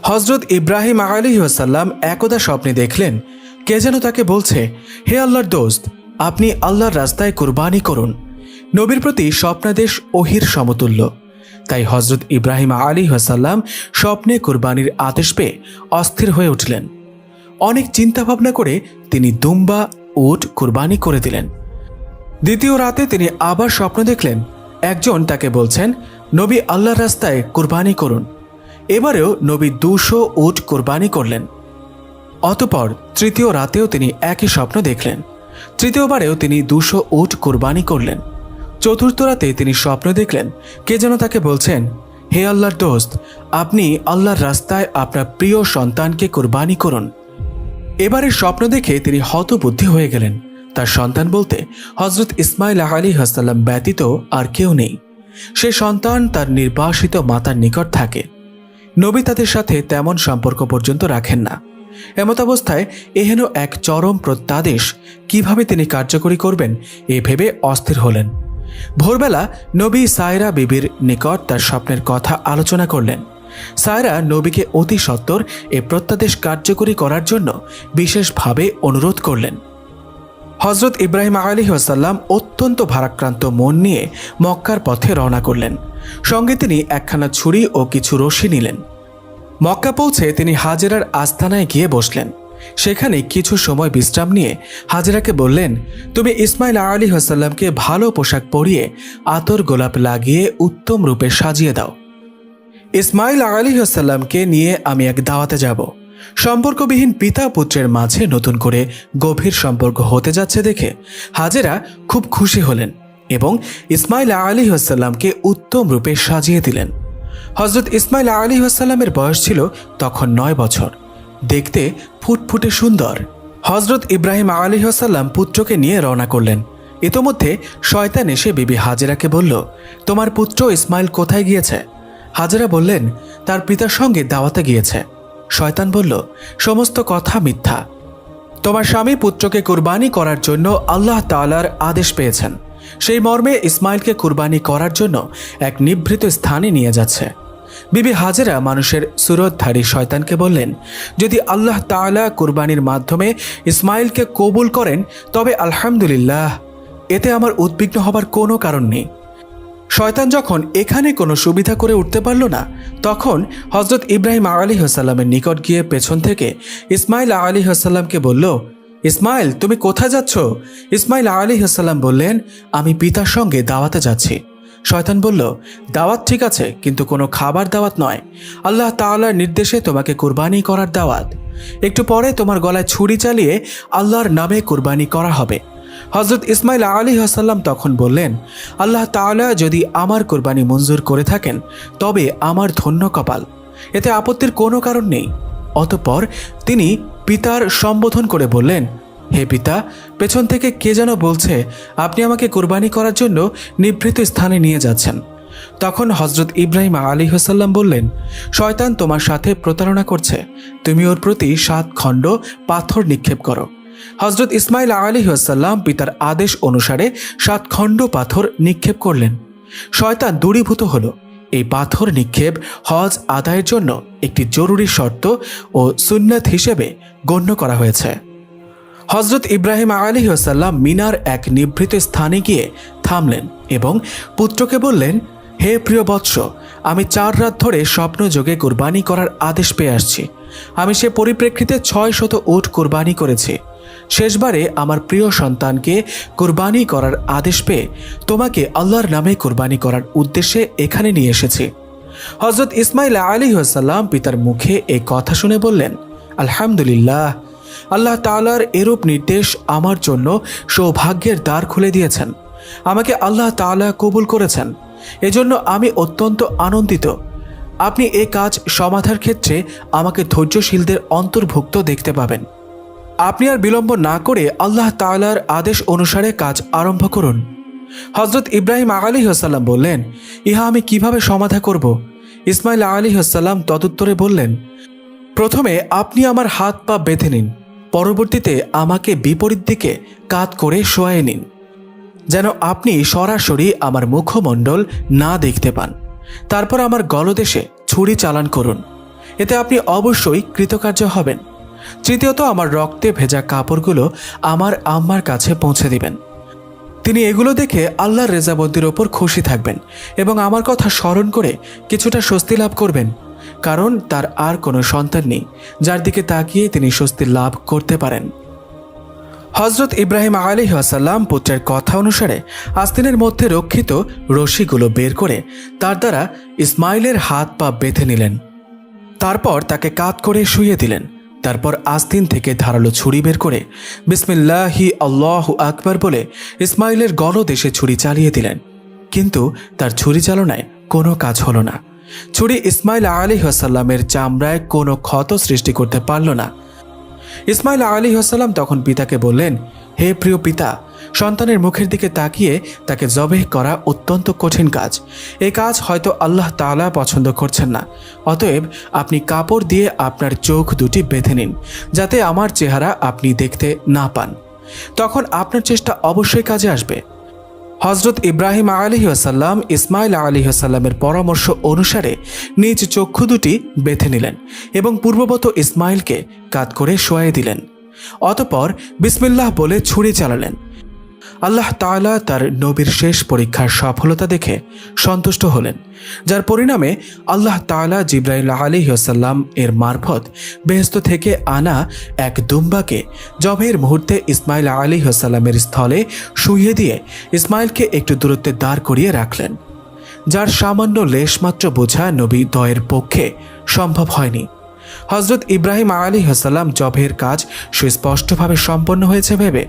হজরত ইব্রাহিম আলাইহিসসালাম একদা স্বপ্নে দেখলেন কে যেন তাকে বলছে, হে আল্লাহর দোস্ত, আপনি আল্লাহর রাস্তায় কুরবানি করুন। নবীর প্রতি স্বপ্নাদেশ ওহির সমতুল্য। তাই হজরত ইব্রাহিম আলাইহিসসালাম স্বপ্নে কুরবানির আদেশ পেয়ে অস্থির হয়ে উঠলেন। অনেক চিন্তা ভাবনা করে তিনি দুম্বা উট কুরবানি করে দিলেন। দ্বিতীয় রাতে তিনি আবার স্বপ্ন দেখলেন একজন তাকে বলছেন, নবী আল্লাহর রাস্তায় কুরবানি করুন। এবারেও নবী 200 উট কুরবানি করলেন। অতঃপর তৃতীয় রাতেও তিনি একই স্বপ্ন দেখলেন। তৃতীয়বারেও তিনি 200 উট কুরবানি করলেন। চতুর্থ রাতে তিনি স্বপ্ন দেখলেন কে যেন তাকে বলছেন, হে আল্লাহর দোস্ত, আপনি আল্লাহর রাস্তায় আপনার প্রিয় সন্তানকে কুরবানি করুন। এবারের স্বপ্ন দেখে তিনি হতবুদ্ধি হয়ে গেলেন। তার সন্তান বলতে হজরত ইসমাইল আলাইহিসসালাম ব্যতীত আর কেউ নেই। সে সন্তান তার নির্বাসিত মাতার নিকট থাকে। নবী তাদের সাথে তেমন সম্পর্ক পর্যন্ত রাখেন না। এমতাবস্থায় এহেন এক চরম প্রত্যাদেশ কিভাবে তিনি কার্যকরী করবেন এ ভেবে অস্থির হলেন। ভোরবেলা নবী সায়রা বিবির নিকট তার স্বপ্নের কথা আলোচনা করলেন। সায়রা নবীকে অতি সত্বর এ প্রত্যাদেশ কার্যকরী করার জন্য বিশেষভাবে অনুরোধ করলেন। হজরত ইব্রাহিম আলাইহিসসালাম অত্যন্ত ভারাক্রান্ত মন নিয়ে মক্কার পথে রওনা করলেন। সঙ্গে তিনি একখানা ছুরি ও কিছু রশি নিলেন। মক্কা পৌঁছে তিনি হাজেরার আস্তানায় গিয়ে বসলেন। সেখানে কিছু সময় বিশ্রাম নিয়ে হাজেরাকে বললেন, তুমি ইসমাইল আলাইহিসসালামকে ভালো পোশাক পরিয়ে আতর গোলাপ লাগিয়ে উত্তম রূপে সাজিয়ে দাও। ইসমাইল আলাইহিসসালামকে নিয়ে আমি এক দাওয়াতে যাব। সম্পর্কবিহীন পিতা পুত্রের মাঝে নতুন করে গভীর সম্পর্ক হতে যাচ্ছে দেখে হাজেরা খুব খুশি হলেন এবং ইসমাইল আলাইহিসসালামকে উত্তম রূপে সাজিয়ে দিলেন। হজরত ইসমাইল আলাইহিসসালামের বয়স ছিল তখন 9 বছর। দেখতে ফুটফুটে সুন্দর। হজরত ইব্রাহিম আলাইহিসসালাম পুত্রকে নিয়ে রওনা করলেন। ইতোমধ্যে শয়তান এসে বিবি হাজেরাকে বলল, তোমার পুত্র ইসমাইল কোথায় গিয়েছে? হাজেরা বললেন, তার পিতার সঙ্গে দাওয়াতে গিয়েছে। শয়তান বলল, সমস্ত কথা মিথ্যা। তোমার স্বামী পুত্রকে কুরবানি করার জন্য আল্লাহ তাআলার আদেশ পেয়েছেন। সেই মর্মে ইসমাইলকে কুরবানি করার জন্য এক নিভৃত স্থানে নিয়ে যাচ্ছে। বিবি হাজেরা মানুষের সুরতধারী শয়তানকে বললেন, যদি আল্লাহ তাআলা কুরবানির মাধ্যমে ইসমাইলকে কবুল করেন তবে আলহামদুলিল্লাহ, এতে আমার উদ্বিগ্ন হবার কোনো কারণ নেই। শয়তান যখন এখানে কোনো সুবিধা করে উঠতে পারল না, তখন হজরত ইব্রাহিম আলাইহিসসালামের নিকট গিয়ে পেছন থেকে ইসমাইল আলাইহিসসালামকে বলল, ইসমাইল, তুমি কোথায় যাচ্ছ? ইসমাইল আলাইহিসসালাম বললেন, আমি পিতার সঙ্গে দাওয়াতে যাচ্ছি। শয়তান বলল, দাওয়াত ঠিক আছে, কিন্তু কোনো খাবার দাওয়াত নয়। আল্লাহ তাআলার নির্দেশে তোমাকে কুরবানি করার দাওয়াত। একটু পরে তোমার গলায় ছুরি চালিয়ে আল্লাহর নামে কুরবানি করা হবে। হজরত ইসমাইল আলাইহিসসালাম তখন বললেন, আল্লাহ তাআলা যদি আমার কুরবানি মঞ্জুর করে থাকেন তবে আমার ধন্য কপাল, এতে আপত্তির কোনো কারণ নেই। অতঃপর তিনি পিতার সম্বোধন করে বললেন, হে পিতা, পেছন থেকে কে যেন বলছে আপনি আমাকে কুরবানি করার জন্য নিভৃত স্থানে নিয়ে যাচ্ছেন। তখন হজরত ইব্রাহিম আলাইহিসসালাম বললেন, শয়তান তোমার সাথে প্রতারণা করছে, তুমি ওর প্রতি 7 খণ্ড পাথর নিক্ষেপ করো। হজরত ইসমাইল আলাইহিসসালাম পিতার আদেশ অনুসারে 7 খণ্ড পাথর নিক্ষেপ করলেন। শয়তান দূরীভূত হল। এই পাথর নিক্ষেপ হজ আদায়ের জন্য একটি জরুরি শর্ত ও সুন্নাত হিসেবে গণ্য করা হয়েছে। হজরত ইব্রাহিম আলাইহিসসালাম মিনার এক নিভৃত স্থানে গিয়ে থামলেন এবং পুত্রকে বললেন, হে প্রিয় বৎস, আমি 4 রাত ধরে স্বপ্নযোগে কুরবানি করার আদেশ পেয়ে আসছি। আমি সে পরিপ্রেক্ষিতে 600 উট কুরবানি করেছি। শেষবারে আমার প্রিয় সন্তানকে কুরবানি করার আদেশ পেয়ে তোমাকে আল্লাহর নামে কুরবানি করার উদ্দেশ্যে এখানে নিয়ে এসেছি। হজরত ইসমাইল আলাইহিসসালাম পিতার মুখে এই কথা শুনে বললেন, আলহামদুলিল্লাহ, আল্লাহ তাআলার এরূপ নির্দেশ আমার জন্য সৌভাগ্যের দ্বার খুলে দিয়েছেন। আমাকে আল্লাহ তাআলা কবুল করেছেন, এজন্য আমি অত্যন্ত আনন্দিত। আপনি এ কাজ সমাধার ক্ষেত্রে আমাকে ধৈর্যশীলদের অন্তর্ভুক্ত দেখতে পাবেন। আপনি আর বিলম্ব না করে আল্লাহ তাআলার আদেশ অনুসারে কাজ আরম্ভ করুন। হজরত ইব্রাহিম আলাইহিসসালাম বললেন, ইহা আমি কিভাবে সমাধা করব? ইসমাইল আলাইহিসসালাম তদুত্তরে বললেন, প্রথমে আপনি আমার হাত পা বেঁধে নিন, পরবর্তীতে আমাকে বিপরীত দিকে কাত করে শোয়ায়ে নিন, যেন আপনি সরাসরি আমার মুখমণ্ডল না দেখতে পান। তারপর আমার গলদেশে ছুরি চালান করুন। এতে আপনি অবশ্যই কৃতকার্য হবেন। তৃতীয়ত, আমার রক্তে ভেজা কাপড়গুলো আমার আম্মার কাছে পৌঁছে দিবেন। তিনি এগুলো দেখে আল্লাহর রেজামন্দির ওপর খুশি থাকবেন এবং আমার কথা স্মরণ করে কিছুটা স্বস্তি লাভ করবেন, কারণ তার আর কোনো সন্তান নেই যার দিকে তাকিয়ে তিনি স্বস্তি লাভ করতে পারেন। হজরত ইব্রাহিম আলাইহিস সালাম পুত্রের কথা অনুসারে আস্তিনের মধ্যে রক্ষিত রশিগুলো বের করে তার দ্বারা ইসমাইলের হাত পা বেঁধে নিলেন। তারপর তাকে কাত করে শুইয়ে দিলেন। তারপর আস্তিন থেকে ধারালো ছুরি বের করে বিসমিল্লাহি আল্লাহু আকবার বলে ইসমাইলের গলদেশে ছুরি চালিয়ে দিলেন। কিন্তু তার ছুরি চালনায় কোনো কাজ হলো না। ছুরি ইসমাইল আলাইহিস সালামের চামড়ায় কোনো ক্ষত সৃষ্টি করতে পারল না। ইসমাইল আলাইহিস সালাম তখন পিতাকে বললেন, হে প্রিয় পিতা, সন্তানের মুখের দিকে তাকিয়ে তাকে জবেহ করা অত্যন্ত কঠিন কাজ। এই কাজ হয়তো আল্লাহ তাআলা পছন্দ করছেন না। অতএব আপনি কাপড় দিয়ে আপনার চোখ দুটি বেঁধে নিন, যাতে আমার চেহারা আপনি দেখতে না পান। তখন আপনার চেষ্টা অবশ্যই কাজে আসবে। হজরত ইব্রাহিম আলাইহিস সালাম ইসমাইল আলাইহিস সালামের পরামর্শ অনুসারে নিজ চক্ষু দুটি বেঁধে নিলেন এবং পূর্ববৎ ইসমাইলকে কাত করে শোয়াই দিলেন। অতঃপর বিসমিল্লাহ বলে ছুরি চালালেন। আল্লাহ তাআলা তার নবীর শেষ পরীক্ষার সফলতা দেখে সন্তুষ্ট হলেন, যার পরিণামে আল্লাহ তাআলা জিবরাইল আলাইহিস সালাম এর মারফত বেহেশত থেকে আনা এক দুম্বাকে জবের মুহূর্তে ইসমাইল আলাইহিস সালামের স্থলে শুইয়ে দিয়ে ইসমাইলকে একটু দূরত্বে দাঁড় করিয়ে রাখলেন, যার সামান্য লেশমাত্র বোঝা নবী দ্বয়ের পক্ষে সম্ভব হয়নি। হজরত ইব্রাহিম আলাইহিস সালাম জবের কাজ সুস্পষ্টভাবে সম্পন্ন হয়েছে ভেবে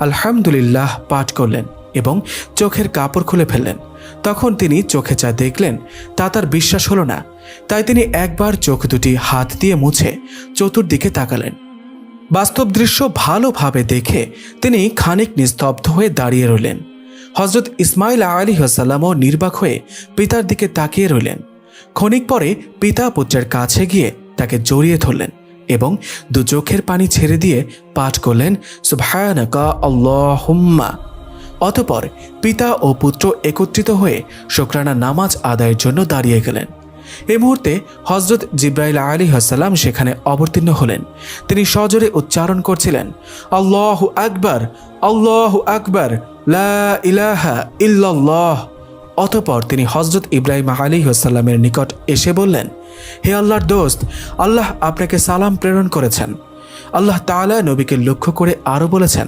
আলহামদুলিল্লাহ পাঠ করলেন এবং চোখের কাপড় খুলে ফেললেন। তখন তিনি চোখে যা দেখলেন তা তার বিশ্বাস হলো না। তাই তিনি একবার চোখ দুটি হাত দিয়ে মুছে চতুর্দিকে তাকালেন। বাস্তব দৃশ্য ভালোভাবে দেখে তিনি খানিক নিস্তব্ধ হয়ে দাঁড়িয়ে রইলেন। হজরত ইসমাইল আলাইহিস সালামও নির্বাক হয়ে পিতার দিকে তাকিয়ে রইলেন। ক্ষণিক পরে পিতা পুত্রের কাছে গিয়ে তাকে জড়িয়ে ধরলেন এবং দু চোখের পানি ছেড়ে দিয়ে পাঠ করলেন সুবহানাকা আল্লাহুম্মা। অতঃপর পিতা ও পুত্র একত্রিত হয়ে শুকরানা নামাজ আদায়ের জন্য দাঁড়িয়ে গেলেন। এই মুহূর্তে হজরত জিবরাইল আলাইহিস সালাম সেখানে অবতীর্ণ হলেন। তিনি সজোরে উচ্চারণ করছিলেন, আল্লাহু আকবার, আল্লাহু আকবার, লা ইলাহা ইল্লাল্লাহ। অতঃপর তিনি হজরত ইব্রাহিম আলাইহিস সালামের নিকট এসে বললেন, হে আল্লাহর দোস্ত, আল্লাহ আপনাকে সালাম প্রেরণ করেছেন। আল্লাহ তাআলা নবীকে লক্ষ্য করে আরও বলেছেন,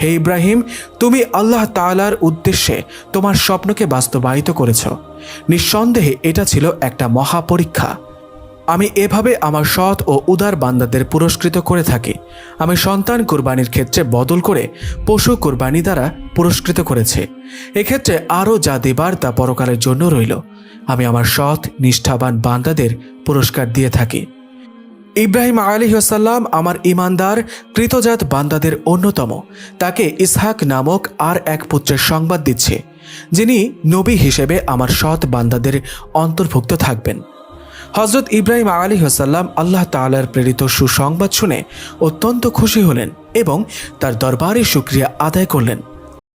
হে ইব্রাহিম, তুমি আল্লাহ তাআলার উদ্দেশ্যে তোমার স্বপ্নকে বাস্তবায়িত করেছ। নিঃসন্দেহে এটা ছিল একটা মহাপরীক্ষা। আমি এভাবে আমার সৎ ও উদার বান্দাদের পুরস্কৃত করে থাকি। আমি সন্তান কুরবানির ক্ষেত্রে বদল করে পশু কুরবানি দ্বারা পুরস্কৃত করেছে। এক্ষেত্রে আরও যা দেবার তা পরকালের জন্য রইল। আমি আমার সৎ নিষ্ঠাবান বান্দাদের পুরস্কার দিয়ে থাকি। ইব্রাহিম আলাইহিস সালাম আমার ঈমানদার কৃতজাত বান্দাদের অন্যতম। তাকে ইসহাক নামক আর এক পুত্রের সংবাদ দিচ্ছে, যিনি নবী হিসেবে আমার সৎ বান্দাদের অন্তর্ভুক্ত থাকবেন। হজরত ইব্রাহিম আলাইহিস সালাম আল্লাহ তাআলার প্রেরিত সুসংবাদ শুনে অত্যন্ত খুশি হলেন এবং তার দরবারে শুকরিয়া আদায় করলেন।